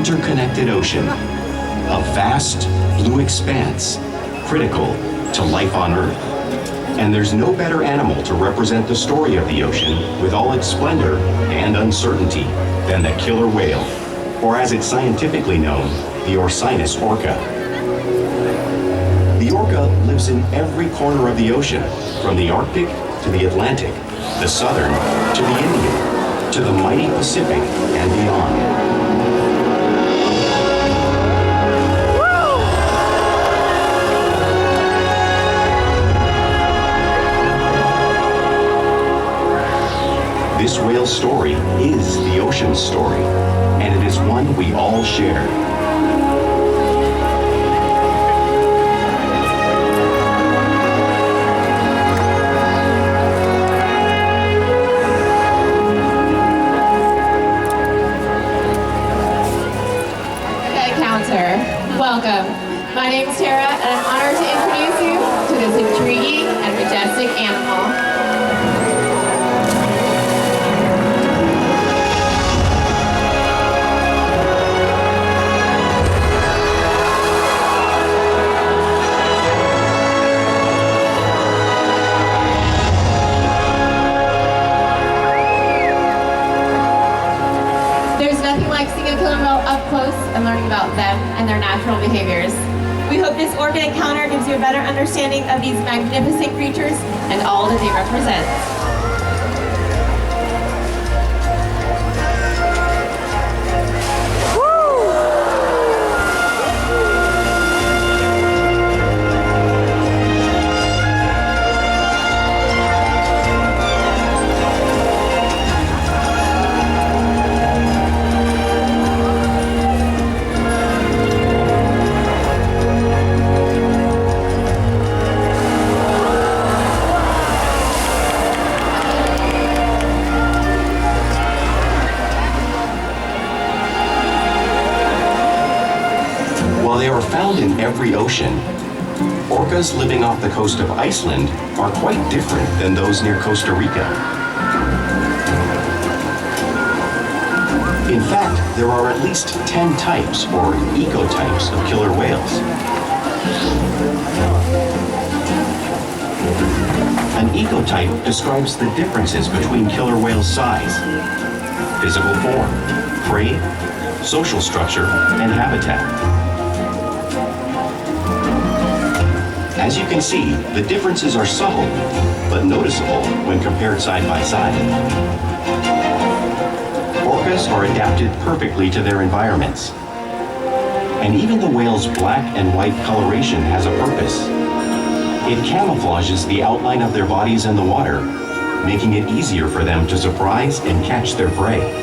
interconnected ocean, a vast blue expanse critical to life on Earth. And there's no better animal to represent the story of the ocean with all its splendor and uncertainty than the killer whale, or as it's scientifically known, the Orcinus orca. The orca lives in every corner of the ocean, from the Arctic to the Atlantic, the Southern to the Indian, to the mighty Pacific and beyond. This whale's story is the ocean's story, and it is one we all share. Welcome. My name is Tara, and I'm honored to introduce you to this intriguing and majestic animal. There's nothing like seeing a killer whale up close and learning about them and their natural behaviors. We hope this orchid encounter gives you a better understanding of these magnificent creatures and all that they represent. While they are found in every ocean, orcas living off the coast of Iceland are quite different than those near Costa Rica. In fact, there are at least 10 types or ecotypes of killer whales. An ecotype describes the differences between killer whales' size, physical form, prey, social structure, and habitat. As you can see, the differences are subtle, but noticeable when compared side by side. Orcas are adapted perfectly to their environments. And even the whale's black and white coloration has a purpose. It camouflages the outline of their bodies in the water, making it easier for them to surprise and catch their prey.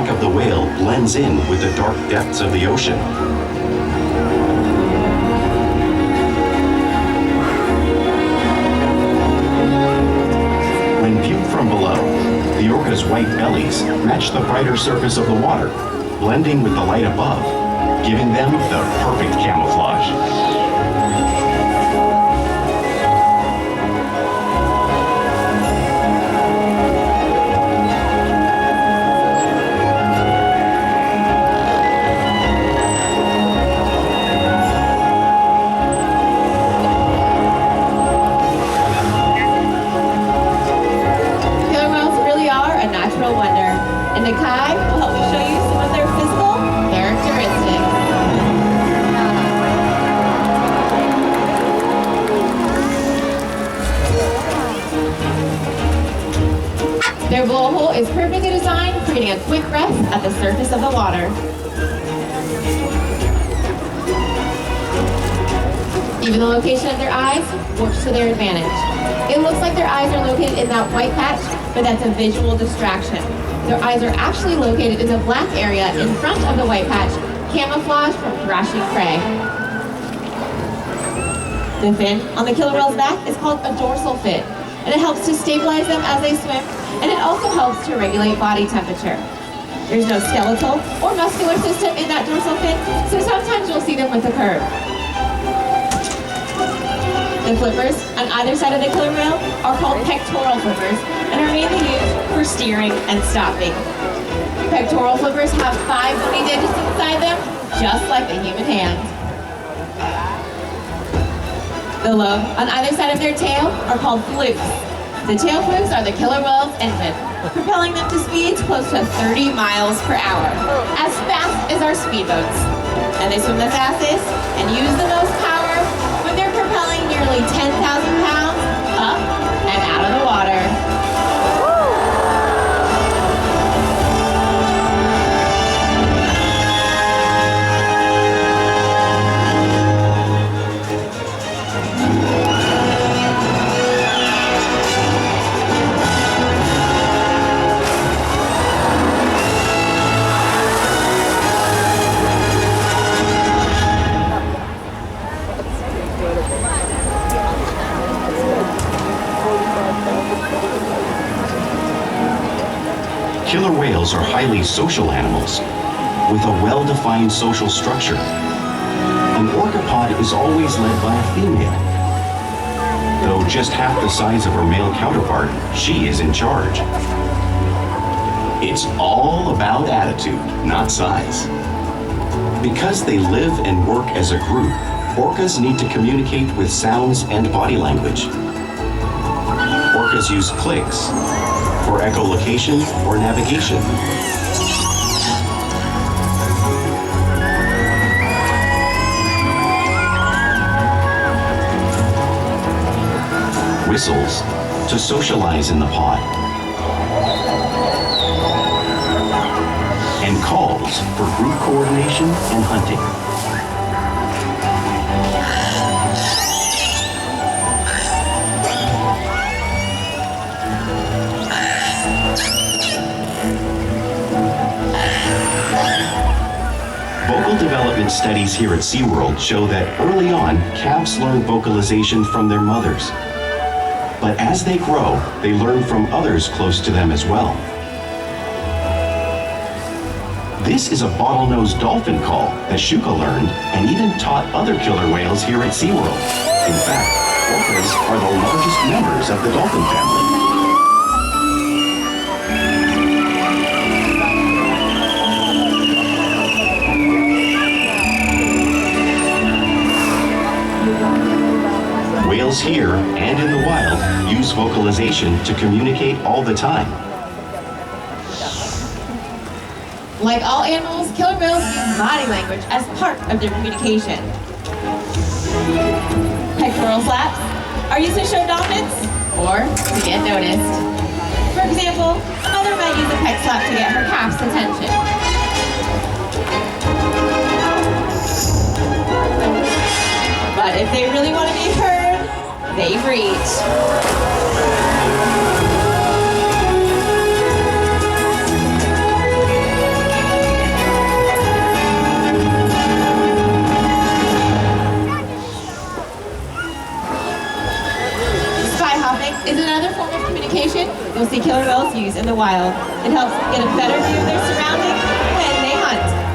Of the whale blends in with the dark depths of the ocean. When viewed from below, the orca's white bellies match the brighter surface of the water, blending with the light above, giving them the perfect camouflage. Nakai will help me show you some of their physical characteristics. Their blowhole is perfectly designed, creating a quick rest at the surface of the water. Even the location of their eyes works to their advantage. It looks like their eyes are located in that white patch, but that's a visual distraction. Their eyes are actually located in the black area in front of the white patch, camouflaged from thrashing prey. The fin on the killer whale's back is called a dorsal fin, and it helps to stabilize them as they swim, and it also helps to regulate body temperature. There's no skeletal or muscular system in that dorsal fin, so sometimes you'll see them with a curve. The flippers on either side of the killer whale are called pectoral flippers and are mainly used for steering and stopping. Pectoral flippers have 5 bony digits inside them, just like the human hand. The lobe on either side of their tail are called flukes. The tail flukes are the killer whale's engine, propelling them to speeds close to 30 miles per hour, as fast as our speedboats. And they swim the fastest and use the most power when they're propelling nearly 10,000 pounds up and out of the water. Killer whales are highly social animals with a well-defined social structure. An orca pod is always led by a female. Though just half the size of her male counterpart, she is in charge. It's all about attitude, not size. Because they live and work as a group, orcas need to communicate with sounds and body language. Orcas use clicks for echolocation or navigation. Whistles to socialize in the pod. And calls for group coordination and hunting. Vocal development studies here at Seaworld show that early on, calves learn vocalization from their mothers. But as they grow, they learn from others close to them as well. This is a bottlenose dolphin call that Shouka learned and even taught other killer whales here at Seaworld. In fact, orcas are the largest members of the dolphin family. Whales here and in the wild use vocalization to communicate all the time. Like all animals, killer whales use body language as part of their communication. Pectoral flaps are used to show dominance or to get noticed. For example, a mother might use a pec slap to get her calf's attention. But if they really want to be heard, they reach. Spy hopping is another form of communication you'll see killer whales use in the wild. It helps them get a better view of their surroundings when they hunt.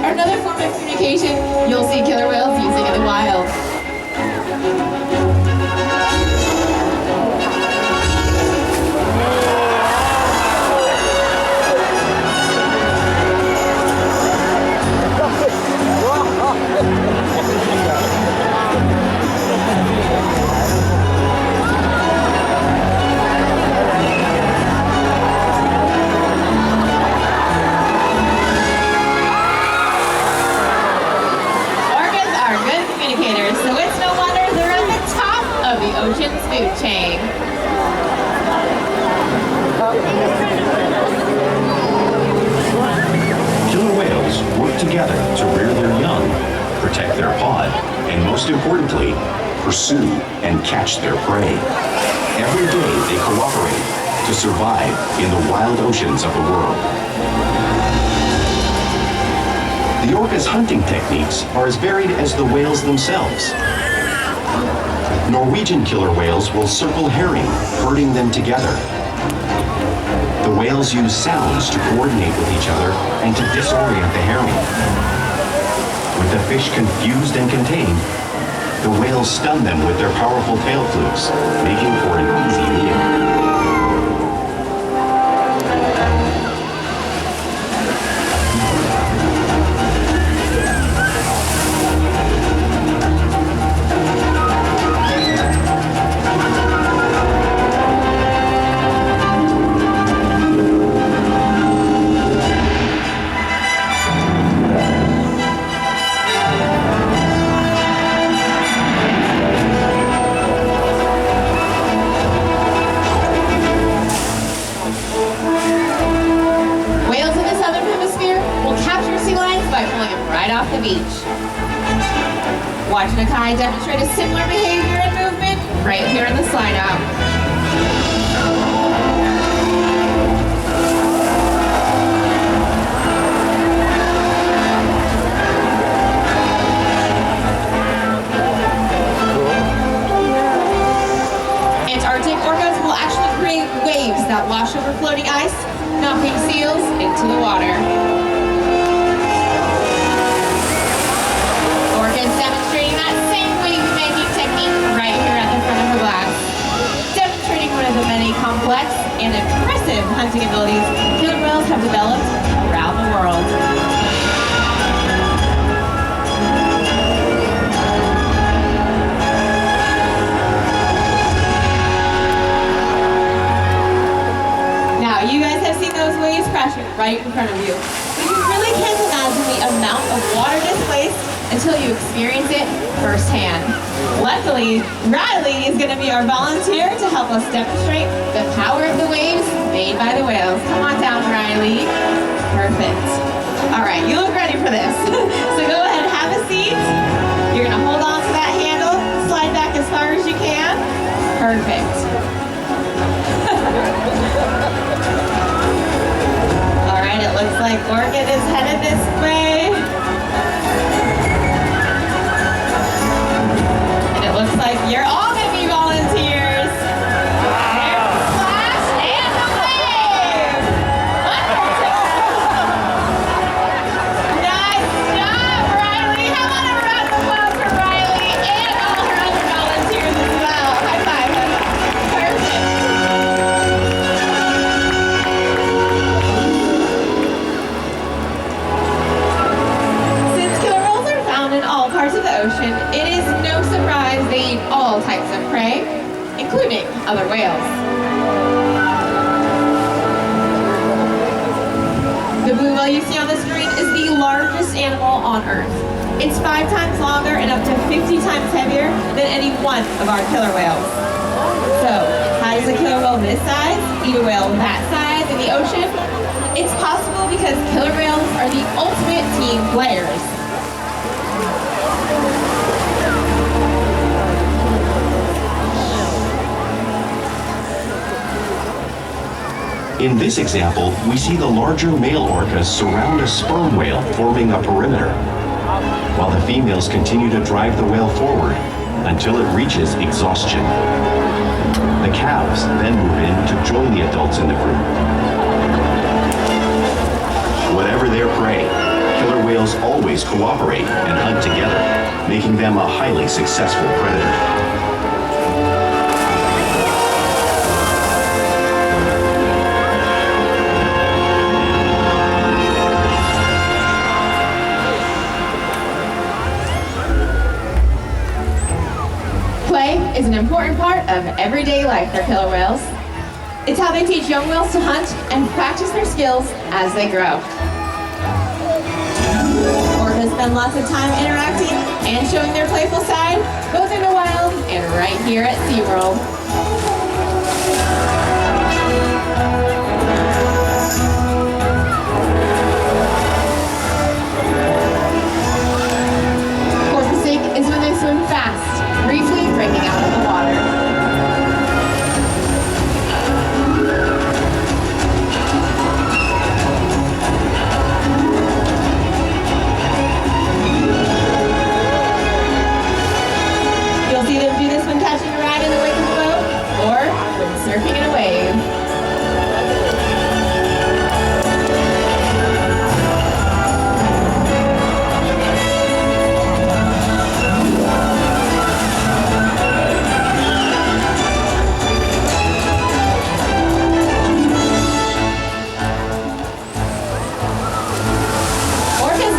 Another form of communication you'll see killer whales using in the wild. So it's no wonder they're at the top of the ocean's food chain. Killer whales work together to rear their young, protect their pod, and most importantly, pursue, and catch their prey. Every day they cooperate to survive in the wild oceans of the world. The orca's hunting techniques are as varied as the whales themselves. Norwegian killer whales will circle herring, herding them together. The whales use sounds to coordinate with each other and to disorient the herring. With the fish confused and contained, the whales stun them with their powerful tail flukes, making for an easy meal. Watch Nakai demonstrate a similar behavior and movement right here in the slide out. Antarctic orcas will actually create waves that wash over floating ice, knocking seals into the water. Demonstrating that same wave-making technique right here at the front of the glass. Demonstrating one of the many complex and impressive hunting abilities killer whales have developed around the world. Now, you guys have seen those waves crashing right in front of you. But you really can't imagine the amount of water displaced until you experience it firsthand. Luckily, Riley is going to be our volunteer to help us demonstrate the power of the waves made by the whales. Come on down, Riley. Perfect. All right, you look ready for this. So go ahead, have a seat. You're going to hold on to that handle, slide back as far as you can. Perfect. All right, it looks like Orkid is headed this way. Looks like you're all going to be volunteers. There's the splash and the wave. Wonderful. Nice job, Riley. How about a round of applause for Riley and all her other volunteers as well. High five. Perfect. Since killer whales are found in all parts of the ocean, it is no surprise they eat all types of prey, including other whales. The blue whale you see on the screen is the largest animal on Earth. It's 5 times longer and up to 50 times heavier than any one of our killer whales. So, how does a killer whale this size eat a whale that size in the ocean? It's possible because killer whales are the ultimate team players. In this example, we see the larger male orcas surround a sperm whale, forming a perimeter, while the females continue to drive the whale forward until it reaches exhaustion. The calves then move in to join the adults in the group. Whatever their prey, killer whales always cooperate and hunt together, making them a highly successful predator. Is an important part of everyday life for killer whales. It's how they teach young whales to hunt and practice their skills as they grow. Orcas spend lots of time interacting and showing their playful side, both in the wild and right here at SeaWorld. Porpoising is when they swim fast, briefly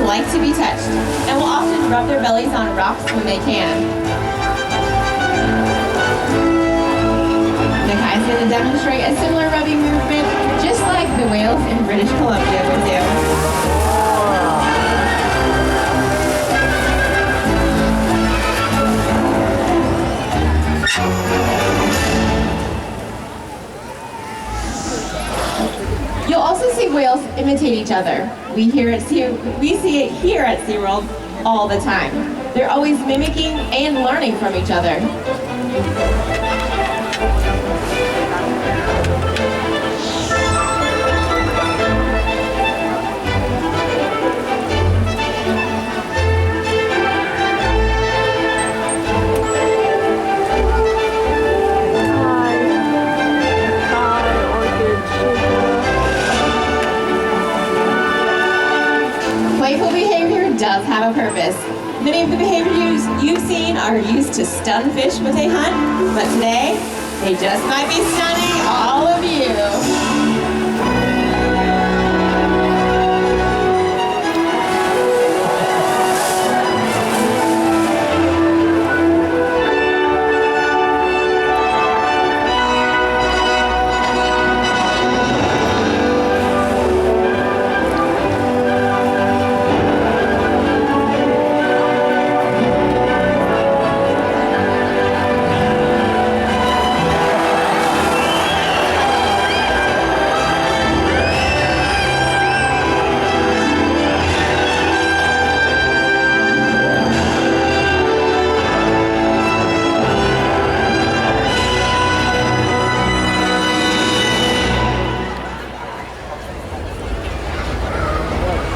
like to be touched and will often rub their bellies on rocks when they can. Nakai is going to demonstrate a similar rubbing movement, just like the whales in British Columbia would do. You'll also see whales imitate each other. We see it here at SeaWorld all the time. They're always mimicking and learning from each other. Playful behavior does have a purpose. Many of the behaviors you've seen are used to stun fish when they hunt, but today, they just might be stunning all of you.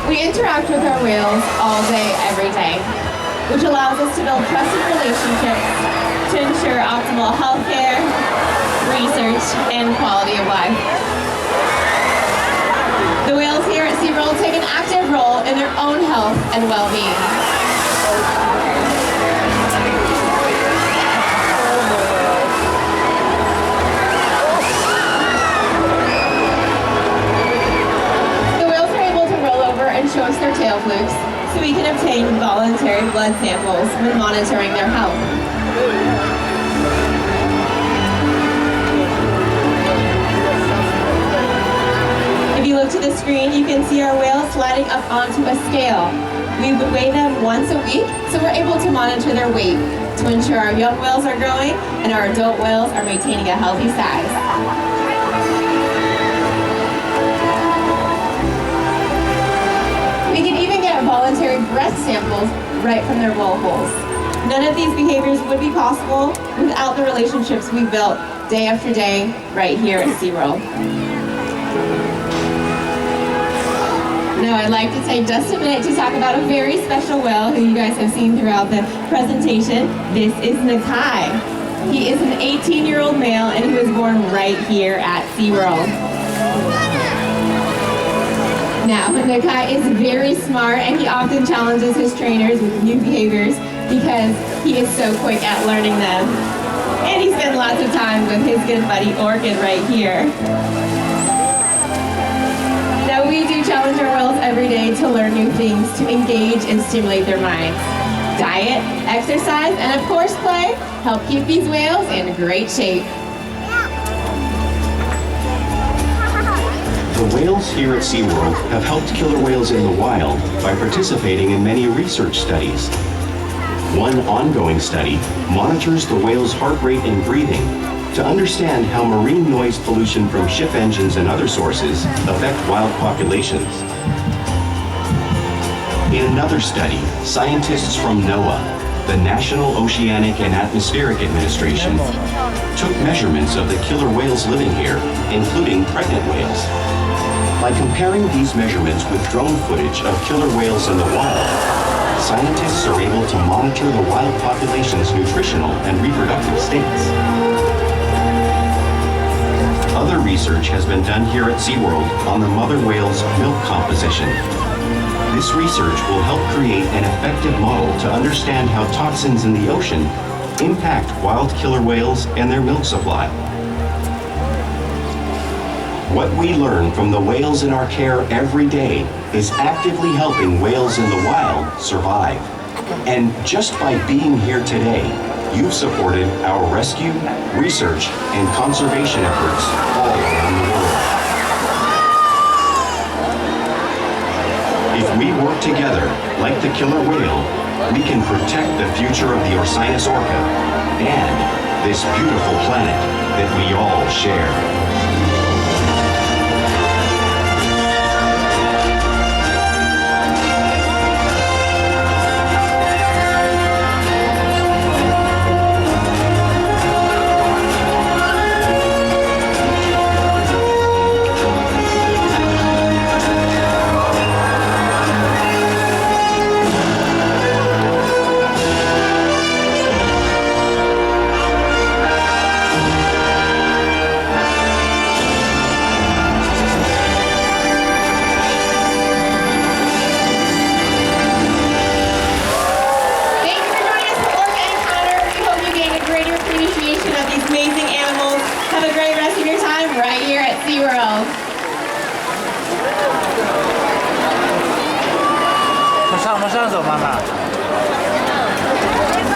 We interact with our whales all day, every day, which allows us to build trusted relationships to ensure optimal health care, research, and quality of life. The whales here at SeaWorld take an active role in their own health and well-being. Show us their tail flukes so we can obtain voluntary blood samples when monitoring their health. If you look to the screen, you can see our whales sliding up onto a scale. We would weigh them once a week, so we're able to monitor their weight to ensure our young whales are growing and our adult whales are maintaining a healthy size. We can even get voluntary breath samples right from their blowholes. None of these behaviors would be possible without the relationships we built day after day right here at SeaWorld. Now I'd like to take just a minute to talk about a very special whale who you guys have seen throughout the presentation. This is Nakai. He is an 18-year-old male and he was born right here at SeaWorld. Now, Nakai is very smart and he often challenges his trainers with new behaviors because he is so quick at learning them. And he spends lots of time with his good buddy Orkid right here. Now, we do challenge our whales every day to learn new things, to engage and stimulate their minds. Diet, exercise, and of course play help keep these whales in great shape. The whales here at SeaWorld have helped killer whales in the wild by participating in many research studies. One ongoing study monitors the whale's heart rate and breathing to understand how marine noise pollution from ship engines and other sources affect wild populations. In another study, scientists from NOAA, the National Oceanic and Atmospheric Administration, took measurements of the killer whales living here, including pregnant whales. By comparing these measurements with drone footage of killer whales in the wild, scientists are able to monitor the wild population's nutritional and reproductive states. Other research has been done here at SeaWorld on the mother whale's milk composition. This research will help create an effective model to understand how toxins in the ocean impact wild killer whales and their milk supply. What we learn from the whales in our care every day is actively helping whales in the wild survive. And just by being here today, you've supported our rescue, research, and conservation efforts all around the world. If we work together, like the killer whale, we can protect the future of the Orcinus orca and this beautiful planet that we all share. Have a great rest of your time right here at Seaworld. 往上走，妈妈。